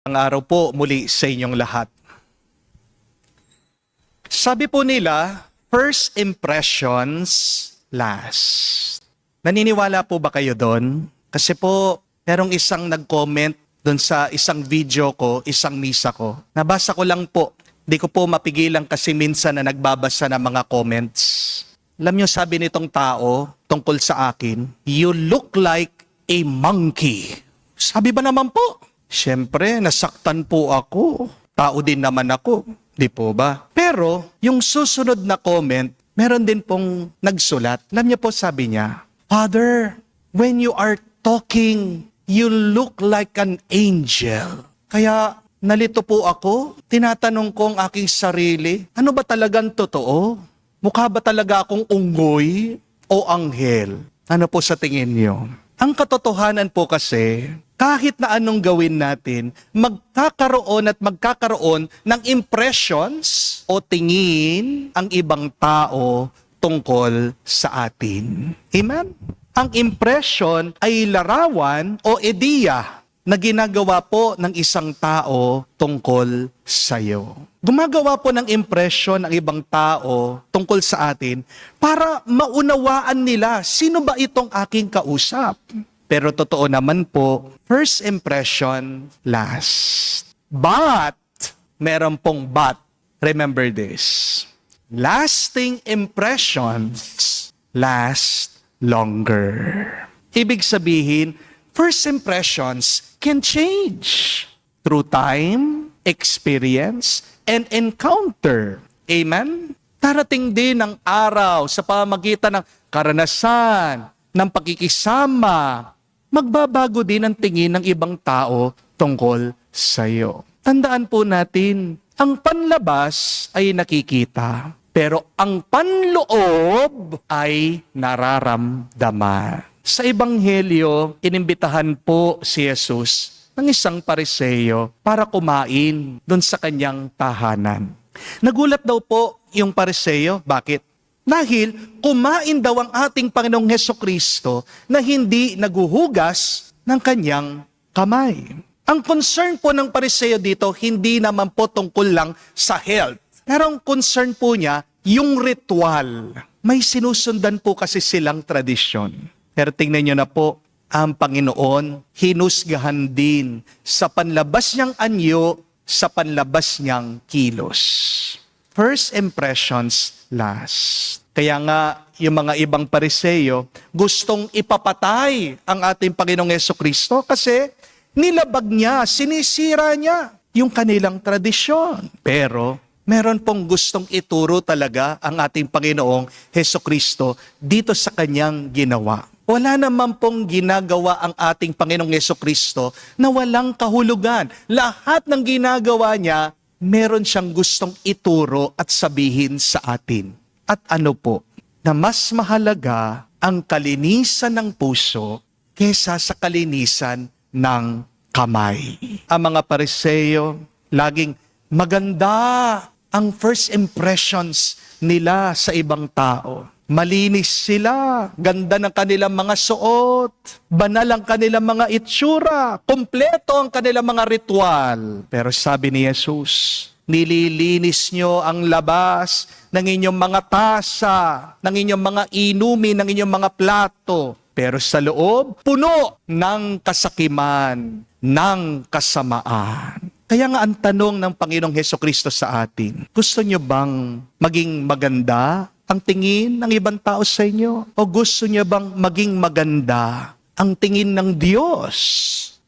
Ang araw po muli sa inyong lahat. Sabi po nila, first impressions last. Naniniwala po ba kayo doon? Kasi po, merong isang nag-comment doon sa isang video ko, isang misa ko. Nabasa ko lang po. Di ko po mapigilan kasi minsan na nagbabasa ng mga comments. Alam niyo, sabi nitong tao tungkol sa akin, "You look like a monkey." Sabi ba naman po? Siyempre, nasaktan po ako. Tao din naman ako. Di po ba? Pero, yung susunod na comment, meron din pong nagsulat. Alam niyo po, sabi niya, "Father, when you are talking, you look like an angel." Kaya, nalito po ako. Tinatanong ko ang aking sarili, ano ba talagang totoo? Mukha ba talaga akong unggoy o anghel? Ano po sa tingin niyo? Ang katotohanan po kasi, kahit na anong gawin natin, magkakaroon ng impressions o tingin ang ibang tao tungkol sa atin. Amen? Ang impression ay larawan o ideya na ginagawa po ng isang tao tungkol sa iyo. Gumagawa po ng impression ang ibang tao tungkol sa atin para maunawaan nila sino ba itong aking kausap. Pero totoo naman po, first impression last. But, meron pong but. Remember this. Lasting impressions last longer. Ibig sabihin, first impressions can change through time, experience, and encounter. Amen? Darating din ang araw sa pamamagitan ng karanasan, ng pakikisama, magbabago din ang tingin ng ibang tao tungkol sa iyo. Tandaan po natin, ang panlabas ay nakikita, pero ang panloob ay nararamdaman. Sa Ebanghelyo, inimbitahan po si Jesus ng isang Pariseo para kumain doon sa kanyang tahanan. Nagulat daw po yung Pariseo. Bakit? Dahil kumain daw ang ating Panginoong Hesukristo na hindi naguhugas ng kanyang kamay. Ang concern po ng Pariseo dito, hindi naman po tungkol lang sa health. Pero ang concern po niya, yung ritual. May sinusundan po kasi silang tradisyon. Pero tingnan nyo na po, ang Panginoon, hinusgahan din sa panlabas niyang anyo, sa panlabas niyang kilos. First impressions last. Kaya nga, yung mga ibang Pariseo, gustong ipapatay ang ating Panginoong Hesukristo kasi nilabag niya, sinisira niya yung kanilang tradisyon. Pero, meron pong gustong ituro talaga ang ating Panginoong Hesukristo dito sa kanyang ginawa. Wala naman pong ginagawa ang ating Panginoong Hesukristo na walang kahulugan. Lahat ng ginagawa niya, meron siyang gustong ituro at sabihin sa atin. At ano po? Na mas mahalaga ang kalinisan ng puso kesa sa kalinisan ng kamay. Ang mga Pariseo, laging maganda ang first impressions nila sa ibang tao. Malinis sila, ganda ng kanilang mga suot, banal ang kanilang mga itsura, kompleto ang kanilang mga ritual. Pero sabi ni Jesus, nililinis nyo ang labas ng inyong mga tasa, ng inyong mga inumin, ng inyong mga plato. Pero sa loob, puno ng kasakiman, ng kasamaan. Kaya nga ang tanong ng Panginoong Hesukristo sa atin, gusto nyo bang maging maganda ang tingin ng ibang tao sa inyo? O gusto nyo bang maging maganda ang tingin ng Diyos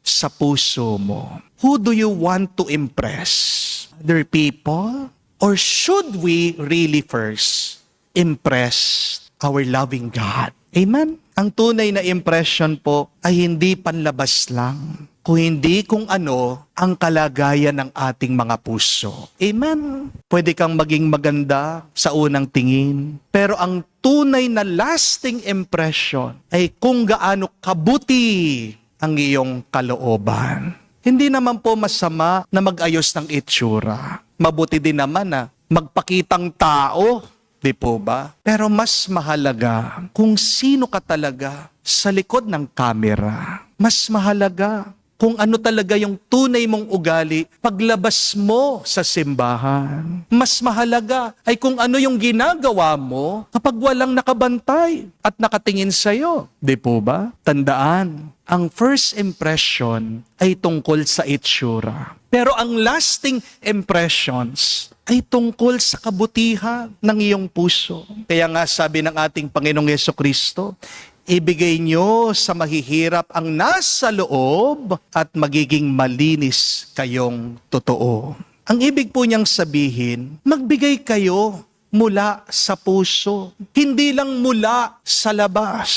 sa puso mo? Who do you want to impress? Other people? Or should we really first impress our loving God? Amen? Ang tunay na impression po ay hindi panlabas lang, kung hindi kung ano ang kalagayan ng ating mga puso. Amen? Pwede kang maging maganda sa unang tingin, pero ang tunay na lasting impression ay kung gaano kabuti ang iyong kalooban. Hindi naman po masama na mag-ayos ng itsura. Mabuti din naman na magpakitang tao, di po ba? Pero mas mahalaga kung sino ka talaga sa likod ng kamera. Mas mahalaga kung ano talaga yung tunay mong ugali paglabas mo sa simbahan. Mas mahalaga ay kung ano yung ginagawa mo kapag walang nakabantay at nakatingin sa'yo. Di po ba? Tandaan, ang first impression ay tungkol sa itsura. Pero ang lasting impressions ay tungkol sa kabutihan ng iyong puso. Kaya nga sabi ng ating Panginoong Jesucristo, ibigay nyo sa mahihirap ang nasa loob at magiging malinis kayong totoo. Ang ibig po niyang sabihin, magbigay kayo mula sa puso, hindi lang mula sa labas.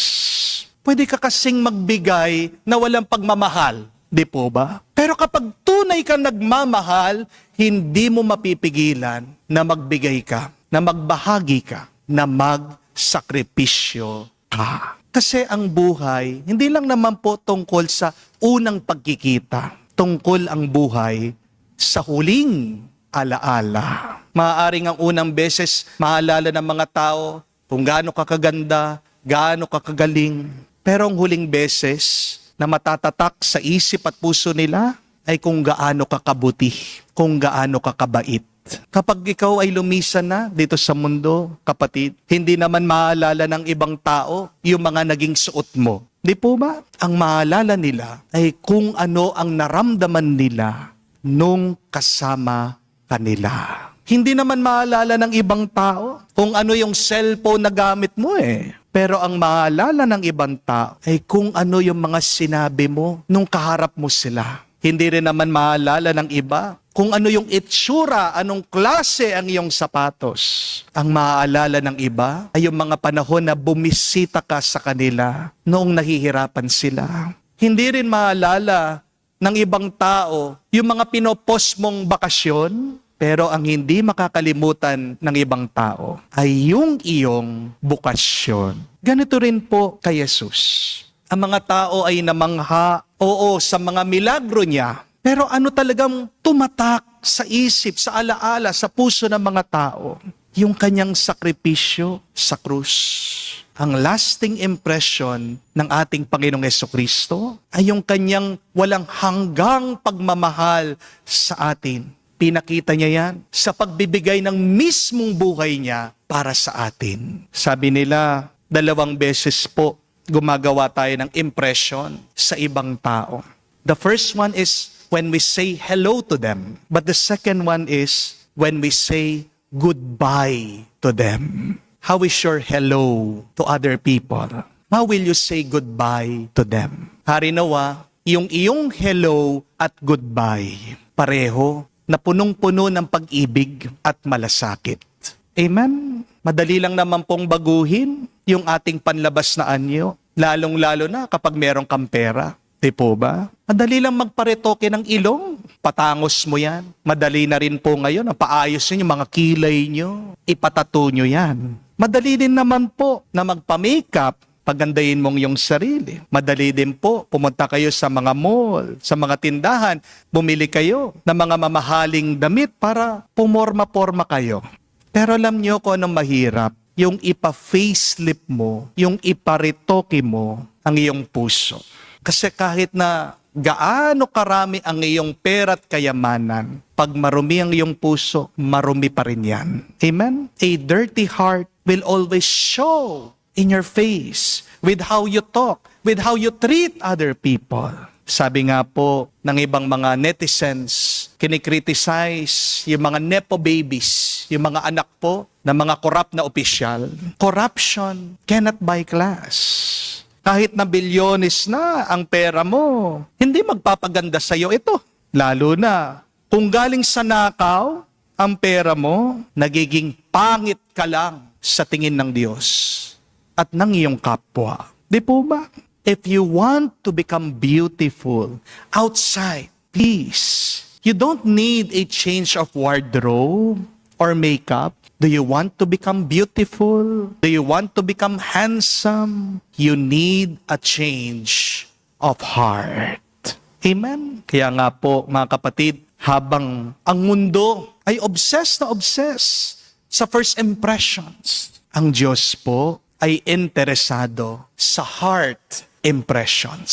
Pwede ka kasing magbigay na walang pagmamahal, di po ba? Pero kapag tunay ka nagmamahal, hindi mo mapipigilan na magbigay ka, na magbahagi ka, na magsakripisyo ka. Kasi ang buhay, hindi lang naman po tungkol sa unang pagkikita. Tungkol ang buhay sa huling alaala. Maaaring ang unang beses maalala ng mga tao kung gaano ka kaganda, gaano ka kagaling. Pero ang huling beses na matatatak sa isip at puso nila ay kung gaano ka kabuti, kung gaano ka kabait. Kapag ikaw ay lumisan na dito sa mundo, kapatid, hindi naman maalala ng ibang tao yung mga naging suot mo. Di po ba? Ang maalala nila ay kung ano ang naramdaman nila nung kasama kanila. Hindi naman maalala ng ibang tao kung ano yung cellphone na gamit mo Pero ang maalala ng ibang tao ay kung ano yung mga sinabi mo nung kaharap mo sila. Hindi rin naman maalala ng iba kung ano yung itsura, anong klase ang iyong sapatos. Ang maaalala ng iba ay yung mga panahon na bumisita ka sa kanila noong nahihirapan sila. Hindi rin maalala ng ibang tao yung mga pinopost mong bakasyon, pero ang hindi makakalimutan ng ibang tao ay yung iyong bukasyon. Ganito rin po kay Jesus. Ang mga tao ay namangha, oo, sa mga milagro niya. Pero ano talagang tumatak sa isip, sa alaala, sa puso ng mga tao? Yung kanyang sakripisyo sa krus. Ang lasting impression ng ating Panginoong Jesucristo ay yung kanyang walang hanggang pagmamahal sa atin. Pinakita niya yan sa pagbibigay ng mismong buhay niya para sa atin. Sabi nila, 2 beses po gumagawa tayo ng impression sa ibang tao. The first one is when we say hello to them. But the second one is when we say goodbye to them. How is your hello to other people? How will you say goodbye to them? Hari nawa, yung iyong hello at goodbye, pareho na punong-puno ng pag-ibig at malasakit. Amen? Madali lang naman pong baguhin yung ating panlabas na anyo, lalong-lalo na kapag merong kang pera. Di po ba? Madali lang magparetoke ng ilong. Patangos mo yan. Madali na rin po ngayon. Paayos nyo yung mga kilay nyo. Ipatato nyo yan. Madali din naman po na magpa-makeup. Pagandahin mong yung sarili. Madali din po pumunta kayo sa mga mall, sa mga tindahan. Bumili kayo ng mga mamahaling damit para pumorma-porma kayo. Pero alam nyo kung anong mahirap? Yung ipa-facelift mo, yung iparetoke mo ang iyong puso. Kasi kahit na gaano karami ang iyong pera at kayamanan, pag marumi ang iyong puso, marumi pa rin yan. Amen? A dirty heart will always show in your face with how you talk, with how you treat other people. Sabi nga po ng ibang mga netizens, kinikriticize yung mga nepo babies, yung mga anak po ng mga corrupt na opisyal. Corruption cannot buy class. Kahit na bilyones na ang pera mo, hindi magpapaganda sa iyo ito. Lalo na kung galing sa nakaw ang pera mo, nagiging pangit ka lang sa tingin ng Diyos at ng iyong kapwa. Di po ba? If you want to become beautiful outside, please, you don't need a change of wardrobe or makeup. Do you want to become beautiful? Do you want to become handsome? You need a change of heart. Amen? Kaya nga po, mga kapatid, habang ang mundo ay obsessed sa first impressions, ang Diyos po ay interesado sa heart impressions.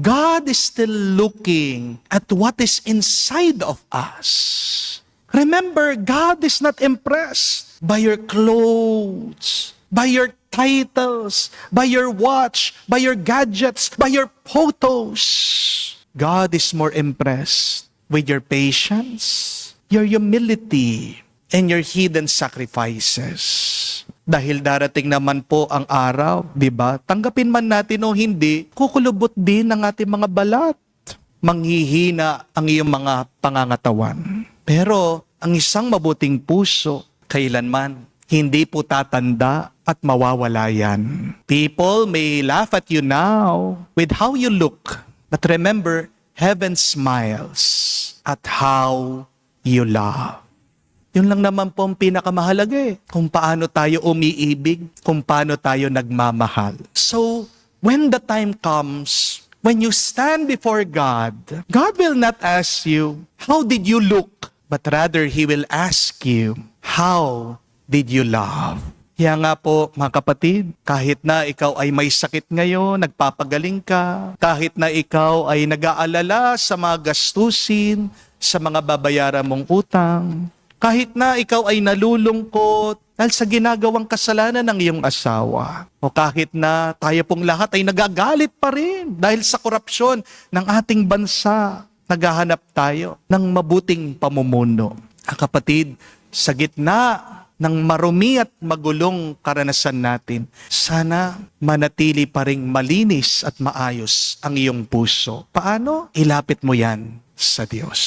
God is still looking at what is inside of us. Remember, God is not impressed by your clothes, by your titles, by your watch, by your gadgets, by your photos. God is more impressed with your patience, your humility, and your hidden sacrifices. Dahil darating naman po ang araw, di ba? Tanggapin man natin o hindi, kukulubot din ang ating mga balat. Manghihina ang iyong mga pangangatawan. Pero ang isang mabuting puso, kailanman, hindi po tatanda at mawawala yan. People may laugh at you now with how you look. But remember, heaven smiles at how you love. Yun lang naman po ang pinakamahalaga kung paano tayo umiibig, kung paano tayo nagmamahal. So, when the time comes, when you stand before God, God will not ask you, how did you look? But rather, He will ask you, how did you love? Kaya nga po, mga kapatid, kahit na ikaw ay may sakit ngayon, nagpapagaling ka, kahit na ikaw ay nag-aalala sa mga gastusin, sa mga babayaran mong utang, kahit na ikaw ay nalulungkot dahil sa ginagawang kasalanan ng iyong asawa, o kahit na tayo pong lahat ay nagagalit pa rin dahil sa korupsyon ng ating bansa, naghahanap tayo ng mabuting pamumuno. Kapatid, sa gitna ng marumi at magulong karanasan natin, sana manatili pa ring malinis at maayos ang iyong puso. Paano? Ilapit mo yan sa Diyos.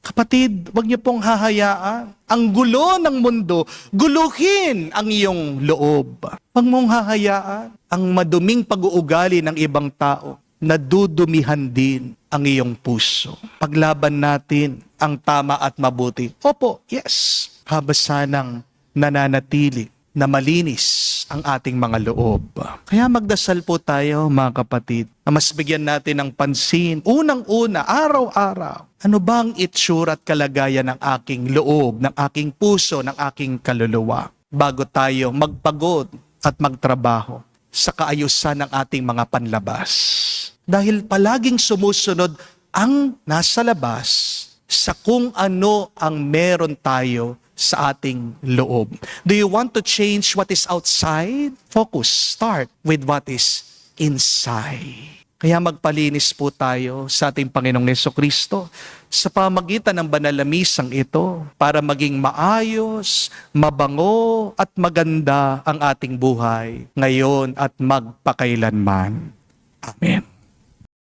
Kapatid, huwag niyo pong hahayaan ang gulo ng mundo, guluhin ang iyong loob. Huwag mong hahayaan ang maduming pag-uugali ng ibang tao na dudumihan din ang iyong puso. Paglaban natin ang tama at mabuti. Opo, yes. Habasanang nananatili na malinis ang ating mga loob. Kaya magdasal po tayo, mga kapatid, na mas bigyan natin ng pansin, unang-una, araw-araw, ano ba ang itsura at kalagayan ng aking loob, ng aking puso, ng aking kaluluwa, bago tayo magpagod at magtrabaho sa kaayusan ng ating mga panlabas. Dahil palaging sumusunod ang nasa labas sa kung ano ang meron tayo sa ating loob. Do you want to change what is outside? Focus. Start with what is inside. Kaya magpalinis po tayo sa ating Panginoong Jesucristo sa pamagitan ng banal na misang ito para maging maayos, mabango at maganda ang ating buhay ngayon at magpakailanman. Amen.